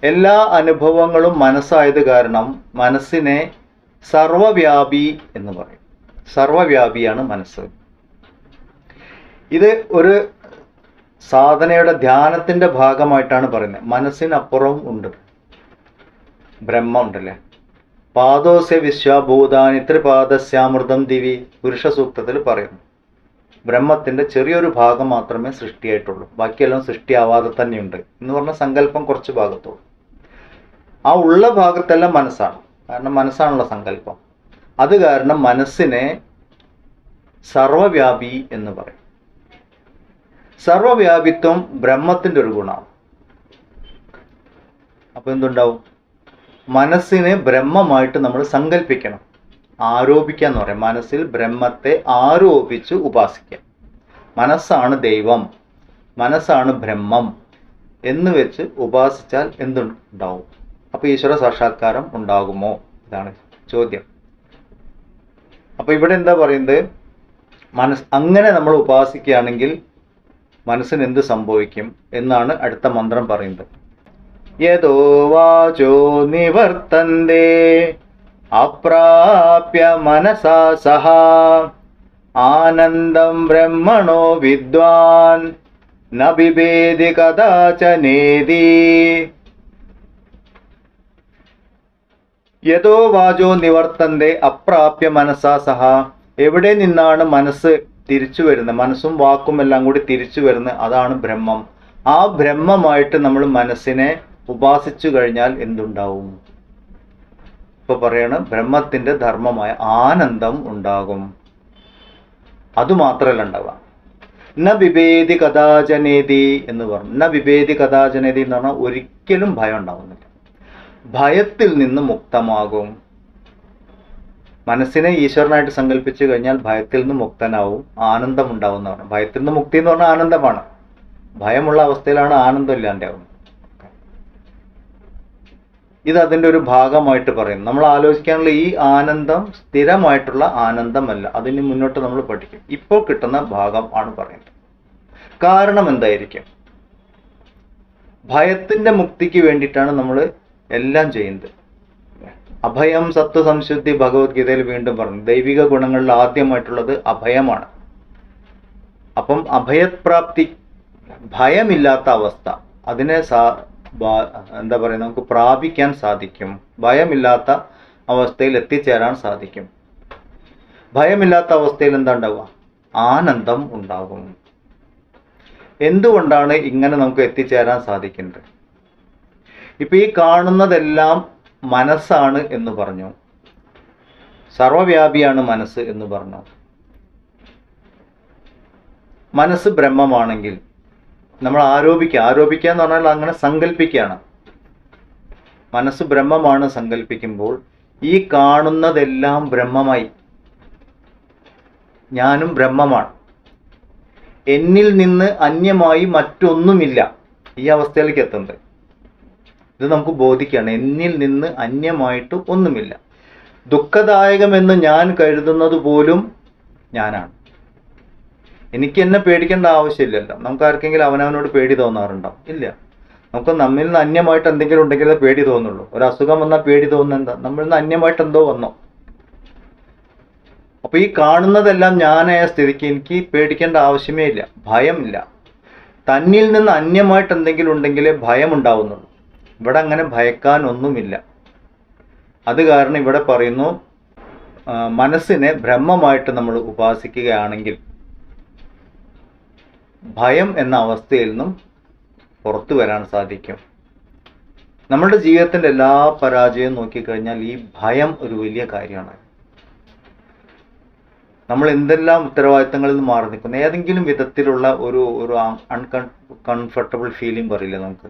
എല്ലാ അനുഭവങ്ങളും മനസ്സായത് കാരണം മനസ്സിനെ സർവവ്യാപി എന്ന് പറയും. സർവവ്യാപിയാണ് മനസ്സ്. ഇത് ഒരു സാധനയുടെ ധ്യാനത്തിന്റെ ഭാഗമായിട്ടാണ് പറയുന്നത്. മനസ്സിനപ്പുറവും ഉണ്ട് ബ്രഹ്മം ഉണ്ടല്ലേ. പാദോസ്യ വിശ്വഭൂതാനി ത്രിപാദസ്യാമൃതം ദിവി പുരുഷ സൂക്തത്തിൽ പറയുന്നു. ബ്രഹ്മത്തിന്റെ ചെറിയൊരു ഭാഗം മാത്രമേ സൃഷ്ടിയായിട്ടുള്ളൂ, ബാക്കിയെല്ലാം സൃഷ്ടിയാവാതെ തന്നെയുണ്ട് എന്ന് പറഞ്ഞ സങ്കല്പം കുറച്ച് ഭാഗത്തുള്ളൂ. ആ ഉള്ള ഭാഗത്തെല്ലാം മനസ്സാണ്, കാരണം മനസ്സാണുള്ള സങ്കല്പം. അത് കാരണം മനസ്സിനെ സർവവ്യാപി എന്ന് പറയും. സർവവ്യാപിത്വം ബ്രഹ്മത്തിന്റെ ഒരു ഗുണമാണ്. അപ്പൊ എന്തുണ്ടാവും? മനസ്സിനെ ബ്രഹ്മമായിട്ട് നമ്മൾ സങ്കല്പിക്കണം. ആരോപിക്കുക എന്ന് പറയും. മനസ്സിൽ ബ്രഹ്മത്തെ ആരോപിച്ച് ഉപാസിക്കുക. മനസ്സാണ് ദൈവം, മനസ്സാണ് ബ്രഹ്മം എന്ന് വെച്ച് ഉപാസിച്ചാൽ എന്തുണ്ടാവും? അപ്പൊ ഈശ്വര സാക്ഷാത്കാരം ഉണ്ടാകുമോ? ഇതാണ് ചോദ്യം. അപ്പൊ ഇവിടെ എന്താ പറയുന്നത്? അങ്ങനെ നമ്മൾ ഉപാസിക്കുകയാണെങ്കിൽ മനസ്സിന് എന്ത് സംഭവിക്കും എന്നാണ് അടുത്ത മന്ത്രം പറയുന്നത്. യതോ വാചോ നിവർത്തന്തേ അപ്രാപ്യ മനസാ സഹ ആനന്ദം ബ്രഹ്മണോ വിദ്വാൻ ന ബിഭേദി കദാചനേതി. യതോ വാചോ നിവർത്തന്തേ അപ്രാപ്യ മനസാ സഹ. എവിടെ നിന്നാണ് മനസ്സ് തിരിച്ചു വരുന്നത്? മനസ്സും വാക്കും എല്ലാം കൂടി തിരിച്ചു വരുന്നത്, അതാണ് ബ്രഹ്മം. ആ ബ്രഹ്മമായിട്ട് നമ്മൾ മനസ്സിനെ ഉപാസിച്ചു കഴിഞ്ഞാൽ എന്തുണ്ടാവും? ഇപ്പൊ പറയാണ്, ബ്രഹ്മത്തിന്റെ ധർമ്മമായ ആനന്ദം ഉണ്ടാകും. അതുമാത്രമല്ല ഉണ്ടാവുക. ന ബിഭേദി കഥാചനേതി എന്ന് പറഞ്ഞു. ന ബിഭേദി കഥാചനേതി എന്ന് പറഞ്ഞാൽ ഒരിക്കലും ഭയം ഉണ്ടാവുന്നില്ല. ഭയത്തിൽ നിന്ന് മുക്തമാകും. മനസ്സിനെ ഈശ്വരനായിട്ട് സങ്കല്പിച്ചു കഴിഞ്ഞാൽ ഭയത്തിൽ നിന്ന് മുക്തനാവും, ആനന്ദം ഉണ്ടാവുന്നതാണ്. ഭയത്തിൽ നിന്ന് മുക്തി എന്ന് പറഞ്ഞാൽ ആനന്ദമാണ്. ഭയമുള്ള അവസ്ഥയിലാണ് ആനന്ദം ഇല്ലാണ്ടാവുന്നത്. ഇത് അതിൻ്റെ ഒരു ഭാഗമായിട്ട് പറയും. നമ്മൾ ആലോചിക്കാനുള്ള ഈ ആനന്ദം സ്ഥിരമായിട്ടുള്ള ആനന്ദമല്ല, അതിന് മുന്നോട്ട് നമ്മൾ പഠിക്കും. ഇപ്പോൾ കിട്ടുന്ന ഭാഗം ആണ് പറയുന്നത്. കാരണം എന്തായിരിക്കും? ഭയത്തിന്റെ മുക്തിക്ക് വേണ്ടിയിട്ടാണ് നമ്മൾ എല്ലാം ചെയ്യുന്നത്. അഭയം സത്വ സംശുദ്ധി ഭഗവത്ഗീതയിൽ വീണ്ടും പറഞ്ഞു. ദൈവിക ഗുണങ്ങളിൽ ആദ്യമായിട്ടുള്ളത് അഭയമാണ്. അപ്പം അഭയപ്രാപ്തി, ഭയമില്ലാത്ത അവസ്ഥ, അതിനെ എന്താ പറയുക, നമുക്ക് പ്രാപിക്കാൻ സാധിക്കും. ഭയമില്ലാത്ത അവസ്ഥയിൽ എത്തിച്ചേരാൻ സാധിക്കും. ഭയമില്ലാത്ത അവസ്ഥയിൽ എന്താ ഉണ്ടാവുക? ആനന്ദം ഉണ്ടാകും. എന്തുകൊണ്ടാണ് ഇങ്ങനെ നമുക്ക് എത്തിച്ചേരാൻ സാധിക്കുന്നത്? ഇപ്പൊ ഈ കാണുന്നതെല്ലാം മനസ്സാണ് എന്ന് പറഞ്ഞു, സർവവ്യാപിയാണ് മനസ്സ് എന്ന് പറഞ്ഞു. മനസ്സ് ബ്രഹ്മമാണെങ്കിൽ നമ്മൾ ആരോപിക്കുക എന്ന് പറഞ്ഞാൽ അങ്ങനെ സങ്കല്പിക്കുകയാണ്. മനസ്സ് ബ്രഹ്മമാണ് സങ്കല്പിക്കുമ്പോൾ ഈ കാണുന്നതെല്ലാം ബ്രഹ്മമായി. ഞാനും ബ്രഹ്മമാണ്, എന്നിൽ നിന്ന് അന്യമായി മറ്റൊന്നുമില്ല. ഈ അവസ്ഥയിലേക്ക് എത്തുന്നത് ഇത് നമുക്ക് ബോധിക്കുകയാണ്. എന്നിൽ നിന്ന് അന്യമായിട്ട് ഒന്നുമില്ല. ദുഃഖദായകമെന്ന് ഞാൻ കരുതുന്നത് പോലും ഞാനാണ്. എനിക്ക് എന്നെ പേടിക്കേണ്ട ആവശ്യമില്ലല്ലോ. നമുക്ക് ആർക്കെങ്കിലും അവനവനോട് പേടി തോന്നാറുണ്ടോ? ഇല്ല. നമുക്ക് നമ്മിൽ നിന്ന് അന്യമായിട്ട് എന്തെങ്കിലും ഉണ്ടെങ്കിലേ പേടി തോന്നുള്ളൂ. ഒരു അസുഖം വന്നാൽ പേടി തോന്നുന്നത് എന്താ? നമ്മളിൽ നിന്ന് അന്യമായിട്ട് എന്തോ വന്നോ. അപ്പൊ ഈ കാണുന്നതെല്ലാം ഞാനായ സ്ഥിതിക്ക് എനിക്ക് പേടിക്കേണ്ട ആവശ്യമേ ഇല്ല, ഭയമില്ല. തന്നിൽ നിന്ന് അന്യമായിട്ട് എന്തെങ്കിലും ഉണ്ടെങ്കിലേ ഭയം ഉണ്ടാവുന്നുള്ളൂ. ഇവിടെ അങ്ങനെ ഭയക്കാൻ ഒന്നുമില്ല. അത് കാരണം ഇവിടെ പറയുന്നു, മനസ്സിനെ ബ്രഹ്മമായിട്ട് നമ്മൾ ഉപാസിക്കുകയാണെങ്കിൽ ഭയം എന്ന അവസ്ഥയിൽ നിന്നും പുറത്തു വരാൻ സാധിക്കും. നമ്മളുടെ ജീവിതത്തിൻ്റെ എല്ലാ പരാജയവും നോക്കിക്കഴിഞ്ഞാൽ ഈ ഭയം ഒരു വലിയ കാര്യമാണ്. നമ്മൾ എന്തെല്ലാം ഉത്തരവാദിത്തങ്ങളിൽ നിന്ന് മാറി നിൽക്കുന്നു, ഏതെങ്കിലും വിധത്തിലുള്ള ഒരു അൺകംഫർട്ടബിൾ ഫീലിംഗ് പറയില്ല നമുക്ക്.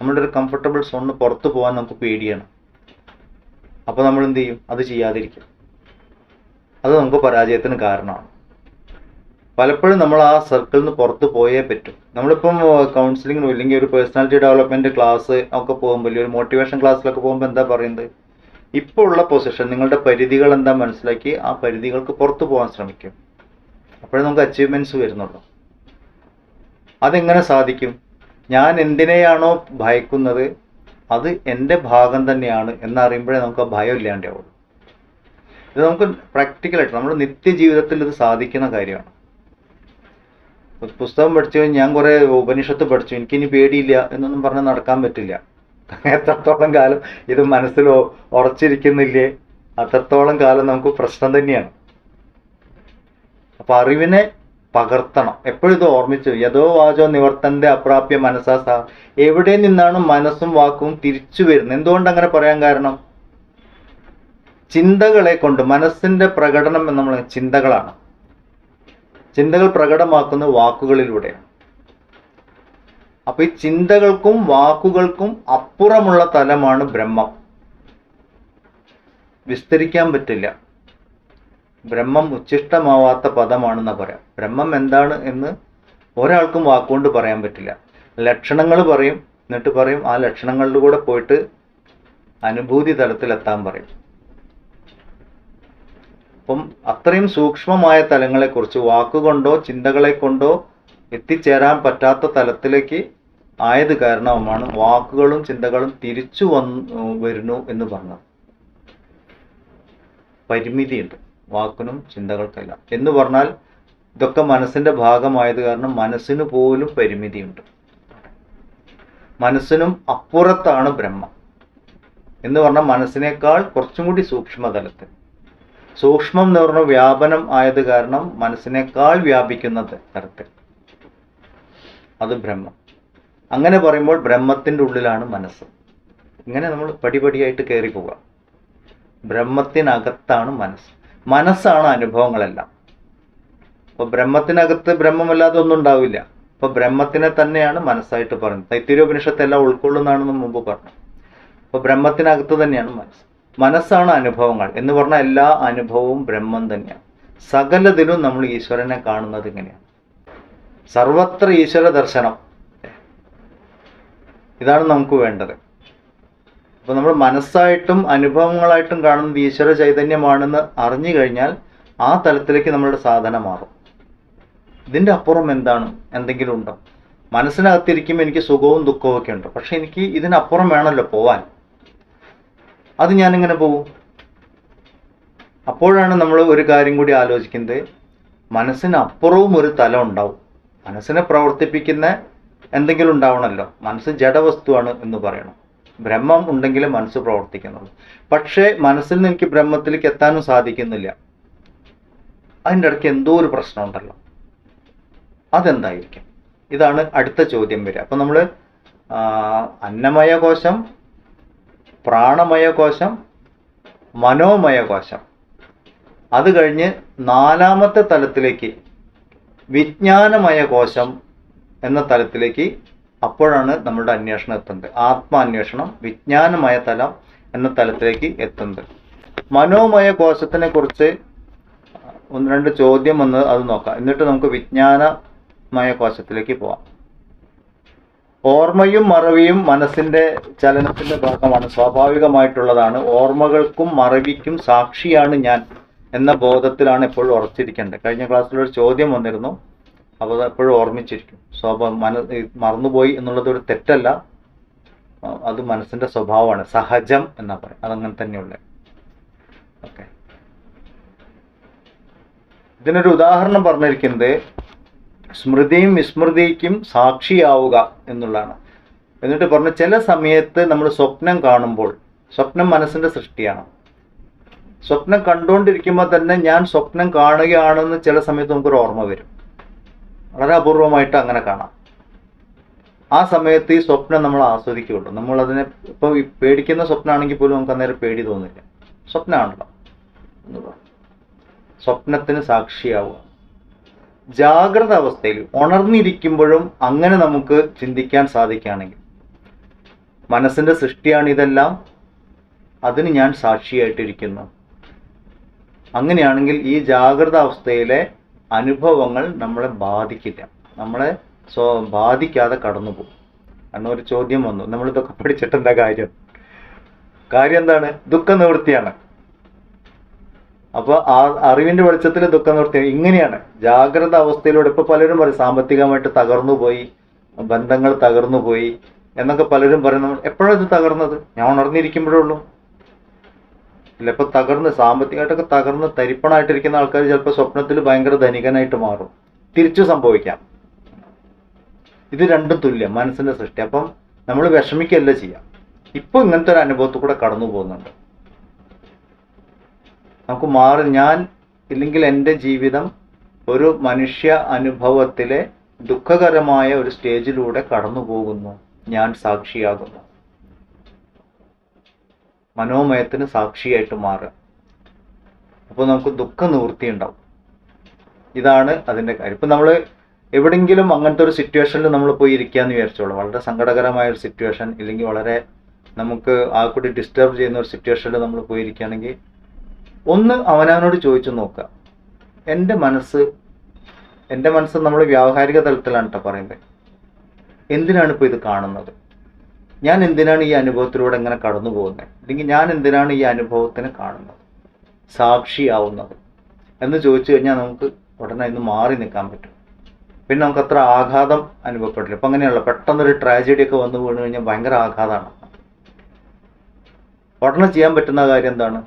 നമ്മളുടെ ഒരു കംഫർട്ടബിൾ സോണിന് പുറത്തു പോകാൻ നമുക്ക് പേടിയാണ്. അപ്പോൾ നമ്മൾ എന്ത് ചെയ്യും? അത് ചെയ്യാതിരിക്കും. അത് നമുക്ക് പരാജയത്തിന് കാരണമാണ്. പലപ്പോഴും നമ്മൾ ആ സർക്കിളിൽ നിന്ന് പുറത്ത് പോയേ പറ്റും. നമ്മളിപ്പം കൗൺസിലിങ്ങിനോ ഇല്ലെങ്കിൽ ഒരു പേഴ്സണാലിറ്റി ഡെവലപ്മെൻറ്റ് ക്ലാസ് ഒക്കെ പോകുമ്പോൾ, ഒരു മോട്ടിവേഷൻ ക്ലാസ്സിലൊക്കെ പോകുമ്പോൾ എന്താ പറയുന്നത്? ഇപ്പോൾ ഉള്ള പൊസിഷൻ, നിങ്ങളുടെ പരിധികൾ എന്താ മനസ്സിലാക്കി ആ പരിധികൾക്ക് പുറത്തു പോകാൻ ശ്രമിക്കും. അപ്പോഴേ നമുക്ക് അച്ചീവ്മെൻറ്റ്സ് വരുന്നുള്ളൂ. അതെങ്ങനെ സാധിക്കും? ഞാൻ എന്തിനെയാണോ ഭയക്കുന്നത് അത് എൻ്റെ ഭാഗം തന്നെയാണ് എന്നറിയുമ്പോഴേ നമുക്ക് ആ ഭയം ഇല്ലാണ്ടാവുള്ളൂ. ഇത് നമുക്ക് പ്രാക്ടിക്കലായിട്ട് നമ്മുടെ നിത്യജീവിതത്തിൽ ഇത് സാധിക്കുന്ന കാര്യമാണ്. പുസ്തകം പഠിച്ചു, ഞാൻ കുറേ ഉപനിഷത്ത് പഠിച്ചു, എനിക്കിനി പേടിയില്ല എന്നൊന്നും പറഞ്ഞ് നടക്കാൻ പറ്റില്ല. എത്രത്തോളം കാലം ഇത് മനസ്സിൽ ഉറച്ചിരിക്കുന്നില്ലേ അത്രത്തോളം കാലം നമുക്ക് പ്രശ്നം തന്നെയാണ്. അപ്പൊ അറിവിനെ പകർത്തണം. എപ്പോഴും ഇത് ഓർമ്മിച്ചു, യഥോ വാചോ നിവർത്തന്റെ അപ്രാപ്യ മനസ്സാ. എവിടെ നിന്നാണ് മനസ്സും വാക്കും തിരിച്ചു വരുന്നത്? എന്തുകൊണ്ട് അങ്ങനെ പറയാൻ കാരണം, ചിന്തകളെ കൊണ്ട് മനസ്സിന്റെ പ്രകടനം എന്ന് നമ്മൾ ചിന്തകളാണ്. ചിന്തകൾ പ്രകടമാക്കുന്ന വാക്കുകളിലൂടെയാണ്. അപ്പൊ ഈ ചിന്തകൾക്കും വാക്കുകൾക്കും അപ്പുറമുള്ള തലമാണ് ബ്രഹ്മം. വിസ്തരിക്കാൻ പറ്റില്ല. ബ്രഹ്മം ഉച്ഛിഷ്ടമാവാത്ത പദമാണെന്ന് പറയാം. ബ്രഹ്മം എന്താണ് എന്ന് ഒരാൾക്കും വാക്കുകൊണ്ട് പറയാൻ പറ്റില്ല. ലക്ഷണങ്ങൾ പറയും, എന്നിട്ട് പറയും ആ ലക്ഷണങ്ങളിലൂടെ പോയിട്ട് അനുഭൂതി തലത്തിലെത്താൻ പറയും. അപ്പം അത്രയും സൂക്ഷ്മമായ തലങ്ങളെക്കുറിച്ച് വാക്കുകൊണ്ടോ ചിന്തകളെ കൊണ്ടോ എത്തിച്ചേരാൻ പറ്റാത്ത തലത്തിലേക്ക് ആയത് കാരണവുമാണ് വാക്കുകളും ചിന്തകളും തിരിച്ചു വരുന്നു എന്ന് പറഞ്ഞത്. പരിമിതിയുണ്ട് വാക്കിനും ചിന്തകൾക്കെല്ലാം. എന്ന് പറഞ്ഞാൽ ഇതൊക്കെ മനസ്സിന്റെ ഭാഗമായത് കാരണം മനസ്സിന് പോലും പരിമിതിയുണ്ട്. മനസ്സിനും അപ്പുറത്താണ് ബ്രഹ്മം എന്ന് പറഞ്ഞാൽ മനസ്സിനേക്കാൾ കുറച്ചും കൂടി സൂക്ഷ്മതലത്തിൽ. സൂക്ഷ്മം എന്ന് പറഞ്ഞ വ്യാപനം ആയത് കാരണം മനസ്സിനേക്കാൾ വ്യാപിക്കുന്ന തരത്തിൽ അത് ബ്രഹ്മം. അങ്ങനെ പറയുമ്പോൾ ബ്രഹ്മത്തിൻ്റെ ഉള്ളിലാണ് മനസ്സ്. ഇങ്ങനെ നമ്മൾ പടിപടിയായിട്ട് കയറി പോകാം. ബ്രഹ്മത്തിനകത്താണ് മനസ്സ്. മനസ്സാണ് അനുഭവങ്ങളെല്ലാം. അപ്പൊ ബ്രഹ്മത്തിനകത്ത് ബ്രഹ്മമല്ലാതെ ഒന്നും ഉണ്ടാവില്ല. അപ്പൊ ബ്രഹ്മത്തിനെ തന്നെയാണ് മനസ്സായിട്ട് പറയുന്നത്. തൈത്തിരീയോപനിഷത്ത് എല്ലാം ഉൾക്കൊള്ളുന്നതാണെന്ന് മുമ്പ് പറഞ്ഞു. അപ്പൊ ബ്രഹ്മത്തിനകത്ത് തന്നെയാണ് മനസ്സ്. മനസ്സാണ് അനുഭവങ്ങൾ എന്ന് പറഞ്ഞാൽ എല്ലാ അനുഭവവും ബ്രഹ്മം തന്നെയാണ്. സകലതിലും നമ്മൾ ഈശ്വരനെ കാണുന്നത് ഇങ്ങനെയാണ്. സർവത്ര ഈശ്വര ദർശനം, ഇതാണ് നമുക്ക് വേണ്ടത്. അപ്പൊ നമ്മൾ മനസ്സായിട്ടും അനുഭവങ്ങളായിട്ടും കാണുന്നത് ഈശ്വര ചൈതന്യമാണെന്ന് അറിഞ്ഞു കഴിഞ്ഞാൽ ആ തലത്തിലേക്ക് നമ്മളുടെ സാധന മാറും. ഇതിന്റെ അപ്പുറം എന്താണ്? എന്തെങ്കിലും ഉണ്ടോ? മനസ്സിനകത്തിരിക്കുമ്പോൾ എനിക്ക് സുഖവും ദുഃഖവും ഒക്കെ ഉണ്ട്. പക്ഷെ എനിക്ക് ഇതിനപ്പുറം വേണമല്ലോ പോവാൻ. അത് ഞാനിങ്ങനെ പോവും. അപ്പോഴാണ് നമ്മൾ ഒരു കാര്യം കൂടി ആലോചിക്കുന്നത്, മനസ്സിനപ്പുറവും ഒരു തലം ഉണ്ടാവും. മനസ്സിനെ പ്രവർത്തിപ്പിക്കുന്ന എന്തെങ്കിലും ഉണ്ടാവണമല്ലോ. മനസ്സ് ജഡവസ്തുവാണ് എന്ന് പറയണം. ബ്രഹ്മം ഉണ്ടെങ്കിൽ മനസ്സ് പ്രവർത്തിക്കുന്നുള്ളൂ. പക്ഷേ മനസ്സിൽ നിന്ന് എനിക്ക് ബ്രഹ്മത്തിലേക്ക് എത്താനും സാധിക്കുന്നില്ല. അതിൻ്റെ ഇടയ്ക്ക് എന്തോ ഒരു പ്രശ്നമുണ്ടല്ലോ. അതെന്തായിരിക്കും? ഇതാണ് അടുത്ത ചോദ്യം വരിക. അപ്പൊ നമ്മൾ അന്നമയ കോശം, പ്രാണമയ കോശം, മനോമയ കോശം, അത് കഴിഞ്ഞ് നാലാമത്തെ തലത്തിലേക്ക് വിജ്ഞാനമയ കോശം എന്ന തലത്തിലേക്ക് അപ്പോഴാണ് നമ്മളുടെ അന്വേഷണം എത്തുന്നത്. ആത്മാന്വേഷണം വിജ്ഞാനമയ തലം എന്ന തലത്തിലേക്ക് എത്തുന്നത്. മനോമയ കോശത്തിനെ കുറിച്ച് ഒന്ന് രണ്ട് ചോദ്യം വന്ന് അത് നോക്കാം. എന്നിട്ട് നമുക്ക് വിജ്ഞാനമയ കോശത്തിലേക്ക് പോവാം. ഓർമ്മയും മറവിയും മനസ്സിന്റെ ചലനത്തിന്റെ ഭാഗമാണ്, സ്വാഭാവികമായിട്ടുള്ളതാണ്. ഓർമ്മകൾക്കും മറവിക്കും സാക്ഷിയാണ് ഞാൻ എന്ന ബോധത്തിലാണ് എപ്പോഴും ഉറച്ചിരിക്കേണ്ടത്. കഴിഞ്ഞ ക്ലാസ്സിലൊരു ചോദ്യം വന്നിരുന്നു, അപ്പോൾ അത് എപ്പോഴും ഓർമ്മിച്ചിരിക്കും. മറന്നുപോയി എന്നുള്ളത് ഒരു തെറ്റല്ല, അത് മനസ്സിന്റെ സ്വഭാവമാണ്, സഹജം എന്നാ പറയും. അതങ്ങനെ തന്നെയുള്ള. ഓക്കെ, ഇതിനൊരു ഉദാഹരണം പറഞ്ഞിരിക്കുന്നത് സ്മൃതിയും വിസ്മൃതിക്കും സാക്ഷിയാവുക എന്നുള്ളതാണ്. എന്നിട്ട് പറഞ്ഞു, ചില സമയത്ത് നമ്മൾ സ്വപ്നം കാണുമ്പോൾ, സ്വപ്നം മനസ്സിന്റെ സൃഷ്ടിയാണ്. സ്വപ്നം കണ്ടുകൊണ്ടിരിക്കുമ്പോൾ തന്നെ ഞാൻ സ്വപ്നം കാണുകയാണെന്ന് ചില സമയത്ത് നമുക്കൊരു ഓർമ്മ വരും. വളരെ അപൂർവമായിട്ട് അങ്ങനെ കാണാം. ആ സമയത്ത് ഈ സ്വപ്നം നമ്മൾ ആസ്വദിക്കുകയുള്ളൂ. നമ്മളതിനെ ഇപ്പോൾ പേടിക്കുന്ന സ്വപ്നമാണെങ്കിൽ പോലും നമുക്ക് അന്നേരം പേടി തോന്നില്ല. സ്വപ്നമാണല്ലോ എന്ന് പറഞ്ഞു. സ്വപ്നത്തിന് സാക്ഷിയാവുക. ജാഗ്രത അവസ്ഥയിൽ ഉണർന്നിരിക്കുമ്പോഴും അങ്ങനെ നമുക്ക് ചിന്തിക്കാൻ സാധിക്കുകയാണെങ്കിൽ, മനസ്സിന്റെ സൃഷ്ടിയാണ് ഇതെല്ലാം, അതിന് ഞാൻ സാക്ഷിയായിട്ടിരിക്കുന്നു. അങ്ങനെയാണെങ്കിൽ ഈ ജാഗ്രത അവസ്ഥയിലെ അനുഭവങ്ങൾ നമ്മളെ ബാധിക്കില്ല, നമ്മളെ ബാധിക്കാതെ കടന്നു പോകും. കാരണം ഒരു ചോദ്യം വന്നു, നമ്മളിതൊക്കെ പഠിച്ചിട്ട് എന്താ കാര്യം? കാര്യം എന്താണ്? ദുഃഖ നിവൃത്തിയാണ്. അപ്പൊ ആ അറിവിന്റെ വെളിച്ചത്തിൽ ദുഃഖ നിവൃത്തി ഇങ്ങനെയാണ്. ജാഗ്രത അവസ്ഥയിലൂടെ ഇപ്പൊ പലരും പറയും സാമ്പത്തികമായിട്ട് തകർന്നു പോയി, ബന്ധങ്ങൾ തകർന്നു പോയി, എന്നൊക്കെ പലരും പറയുന്നു. എപ്പോഴാണ് ഇത് തകർന്നത്? ഞാൻ ഉണർന്നിരിക്കുമ്പോഴേ ഉള്ളൂ. ഇല്ല, ഇപ്പൊ തകർന്ന് സാമ്പത്തികമായിട്ടൊക്കെ തകർന്ന് തരിപ്പണായിട്ടിരിക്കുന്ന ആൾക്കാർ ചിലപ്പോൾ സ്വപ്നത്തിൽ ഭയങ്കര ധനികനായിട്ട് മാറും. തിരിച്ചു സംഭവിക്കാം. ഇത് രണ്ടും തുല്യം, മനസ്സിന്റെ സൃഷ്ടി. അപ്പം നമ്മൾ വിഷമിക്കല്ല ചെയ്യാം. ഇപ്പൊ ഇങ്ങനത്തെ ഒരു അനുഭവത്തിൽ കൂടെ കടന്നു പോകുന്നുണ്ട്. നമുക്ക് മാറി, ഞാൻ ഇല്ലെങ്കിൽ എൻ്റെ ജീവിതം ഒരു മനുഷ്യ അനുഭവത്തിലെ ദുഃഖകരമായ ഒരു സ്റ്റേജിലൂടെ കടന്നു പോകുന്നു. ഞാൻ സാക്ഷിയാകുന്നു. മനോമയത്തിന് സാക്ഷിയായിട്ട് മാറുക. അപ്പോൾ നമുക്ക് ദുഃഖ നിവൃത്തി ഉണ്ടാവും. ഇതാണ് അതിൻ്റെ കാര്യം. ഇപ്പം നമ്മൾ എവിടെയെങ്കിലും അങ്ങനത്തെ ഒരു സിറ്റുവേഷനിൽ നമ്മൾ പോയി ഇരിക്കാന്ന് വിചാരിച്ചോളൂ. വളരെ സങ്കടകരമായ ഒരു സിറ്റുവേഷൻ, ഇല്ലെങ്കിൽ വളരെ നമുക്ക് ആ കൂടി ഡിസ്റ്റർബ് ചെയ്യുന്ന ഒരു സിറ്റുവേഷനിൽ നമ്മൾ പോയി ഇരിക്കുകയാണെങ്കിൽ ഒന്ന് അവനവനോട് ചോദിച്ചു നോക്കുക. എൻ്റെ മനസ്സ് നമ്മൾ വ്യാവഹാരിക തലത്തിലാണ് കേട്ടോ പറയുന്നത്. എന്തിനാണ് ഇപ്പോൾ ഇത് കാണുന്നത്? ഞാൻ എന്തിനാണ് ഈ അനുഭവത്തിലൂടെ ഇങ്ങനെ കടന്നു പോകുന്നത്? അല്ലെങ്കിൽ ഞാൻ എന്തിനാണ് ഈ അനുഭവത്തിന് കാണുന്നത്, സാക്ഷിയാവുന്നത് എന്ന് ചോദിച്ചു കഴിഞ്ഞാൽ നമുക്ക് ഉടനെ ഇന്ന് മാറി നിൽക്കാൻ പറ്റും. പിന്നെ നമുക്ക് അത്ര ആഘാതം അനുഭവപ്പെടില്ല. ഇപ്പം അങ്ങനെയുള്ള പെട്ടെന്നൊരു ട്രാജഡി ഒക്കെ വന്നു വീണ് കഴിഞ്ഞാൽ ഭയങ്കര ആഘാതമാണ്. ഉടനെ ചെയ്യാൻ പറ്റുന്ന കാര്യം എന്താണ്?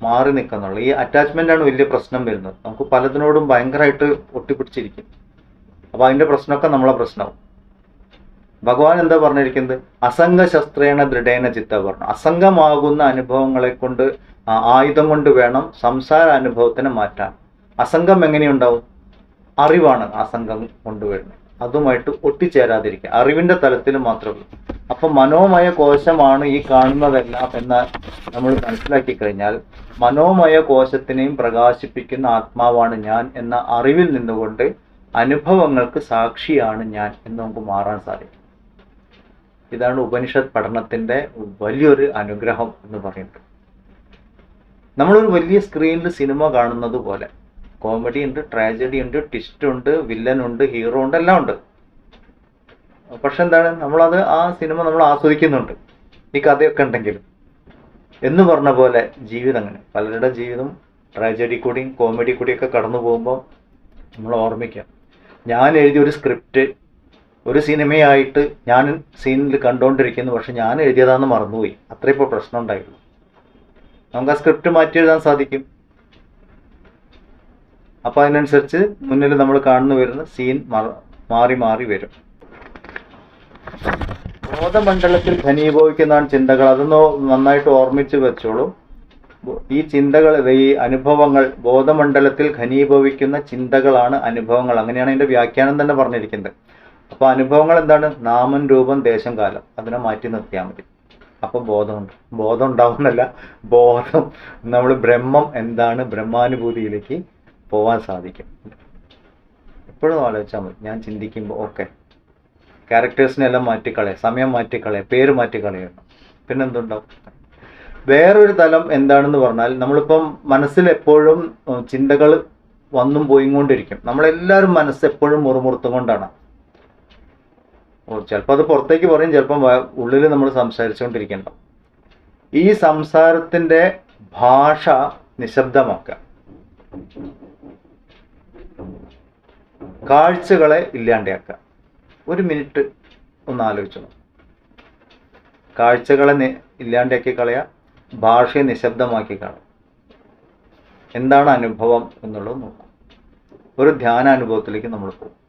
മാറി നിൽക്കുന്നുള്ളൂ. ഈ അറ്റാച്ച്മെൻ്റാണ് വലിയ പ്രശ്നം വരുന്നത്. നമുക്ക് പലതിനോടും ഭയങ്കരമായിട്ട് ഒട്ടിപ്പിടിച്ചിരിക്കും. അപ്പോൾ അതിൻ്റെ പ്രശ്നമൊക്കെ നമ്മളെ പ്രശ്നമാവും. ഭഗവാൻ എന്താ പറഞ്ഞിരിക്കുന്നത്? അസംഗശസ്ത്രേണ ദൃഢേന ചിത്ത പറഞ്ഞു. അസംഗമാകുന്ന അനുഭവങ്ങളെ കൊണ്ട്, ആയുധം കൊണ്ട് വേണം സംസാര അനുഭവത്തിനെ മാറ്റാൻ. അസംഗം എങ്ങനെയുണ്ടാവും? അറിവാണ് അസംഗം കൊണ്ടുവരുന്നത്. അതുമായിട്ട് ഒട്ടിച്ചേരാതിരിക്കുക. അറിവിന്റെ തലത്തിൽ മാത്രമേ. അപ്പം മനോമയ കോശമാണ് ഈ കാണുന്നതെല്ലാം എന്ന് നമ്മൾ മനസ്സിലാക്കി കഴിഞ്ഞാൽ, മനോമയ കോശത്തിനെയും പ്രകാശിപ്പിക്കുന്ന ആത്മാവാണ് ഞാൻ എന്ന അറിവിൽ നിന്നുകൊണ്ട് അനുഭവങ്ങൾക്ക് സാക്ഷിയാണ് ഞാൻ എന്ന് നമുക്ക് മാറാൻ സാധിക്കും. ഇതാണ് ഉപനിഷത്ത് പഠനത്തിന്റെ വലിയൊരു അനുഗ്രഹം എന്ന് പറയുന്നത്. നമ്മളൊരു വലിയ സ്ക്രീനിൽ സിനിമ കാണുന്നത് പോലെ കോമഡി ഉണ്ട്, ട്രാജഡി ഉണ്ട്, ട്വിസ്റ്റ് ഉണ്ട്, വില്ലൻ ഉണ്ട്, ഹീറോ ഉണ്ട്, എല്ലാം ഉണ്ട്. പക്ഷെ എന്താണ്, നമ്മളത് ആ സിനിമ നമ്മൾ ആസ്വദിക്കുന്നുണ്ട്, ഈ കഥയൊക്കെ ഉണ്ടെങ്കിലും. എന്ന് പറഞ്ഞ പോലെ ജീവിതം അങ്ങനെ പലരുടെ ജീവിതം ട്രാജഡി കൂടിയും കോമഡി കൂടിയൊക്കെ കടന്നു പോകുമ്പോൾ നമ്മൾ ഓർമ്മിക്കാം, ഞാൻ എഴുതിയ ഒരു സ്ക്രിപ്റ്റ് ഒരു സിനിമയായിട്ട് ഞാൻ സീനിൽ കണ്ടുകൊണ്ടിരിക്കുന്നു, പക്ഷെ ഞാൻ എഴുതിയതാണെന്ന് മറന്നുപോയി. അത്രേ ഇപ്പോൾ പ്രശ്നം ഉണ്ടായുള്ളൂ. നമുക്ക് ആ സ്ക്രിപ്റ്റ് മാറ്റി എഴുതാൻ സാധിക്കും. അപ്പം അതിനനുസരിച്ച് മുന്നിൽ നമ്മൾ കാണുന്നു വരുന്ന സീൻ മാറി മാറി വരും. ബോധമണ്ഡലത്തിൽ ഘനീഭവിക്കുന്നതാണ് ചിന്തകൾ. അതൊന്ന് നന്നായിട്ട് ഓർമ്മിച്ച് വെച്ചോളൂ. ഈ ചിന്തകൾ, ഈ അനുഭവങ്ങൾ ബോധമണ്ഡലത്തിൽ ഘനീഭവിക്കുന്ന ചിന്തകളാണ് അനുഭവങ്ങൾ. അങ്ങനെയാണ് അതിൻ്റെ വ്യാഖ്യാനം തന്നെ പറഞ്ഞിരിക്കുന്നത്. അപ്പോൾ അനുഭവങ്ങൾ എന്താണ്? നാമം, രൂപം, ദേശം, കാലം. അതിനെ മാറ്റി നിർത്തിയാൽ മതി. അപ്പം ബോധമുണ്ട്. ബോധം ഉണ്ടാവുന്നല്ല, ബോധം നമ്മൾ ബ്രഹ്മം എന്താണ്, ബ്രഹ്മാനുഭൂതിയിലേക്ക് പോവാൻ സാധിക്കും. എപ്പോഴും ആലോചിച്ചാൽ മതി. ഞാൻ ചിന്തിക്കുമ്പോൾ ഓക്കെ, ക്യാരക്ടേഴ്സിനെല്ലാം മാറ്റിക്കളയാം, സമയം മാറ്റിക്കളയാം, പേര് മാറ്റിക്കളയണം, പിന്നെന്തുണ്ടാവും? വേറൊരു തലം എന്താണെന്ന് പറഞ്ഞാൽ, നമ്മളിപ്പം മനസ്സിൽ എപ്പോഴും ചിന്തകൾ വന്നും പോയിക്കൊണ്ടിരിക്കും. നമ്മളെല്ലാവരും മനസ്സ് എപ്പോഴും മുറുമുറുത്തും കൊണ്ടാണ്. ചിലപ്പോൾ അത് പുറത്തേക്ക് പറയും, ചിലപ്പം ഉള്ളിൽ നമ്മൾ സംസാരിച്ചുകൊണ്ടിരിക്കണ്ട. ഈ സംസാരത്തിൻ്റെ ഭാഷ നിശബ്ദമാക്കുക, കാഴ്ചകളെ ഇല്ലാണ്ടാക്കുക. ഒരു മിനിറ്റ് ഒന്ന് ആലോചിച്ചു. കാഴ്ചകളെ ഇല്ലാണ്ടാക്കി കളയുക, ഭാഷയെ നിശബ്ദമാക്കി കളയുക. എന്താണ് അനുഭവം എന്നുള്ളത് നോക്കാം. ഒരു ധ്യാനാനുഭവത്തിലേക്ക് നമ്മൾ പോകും.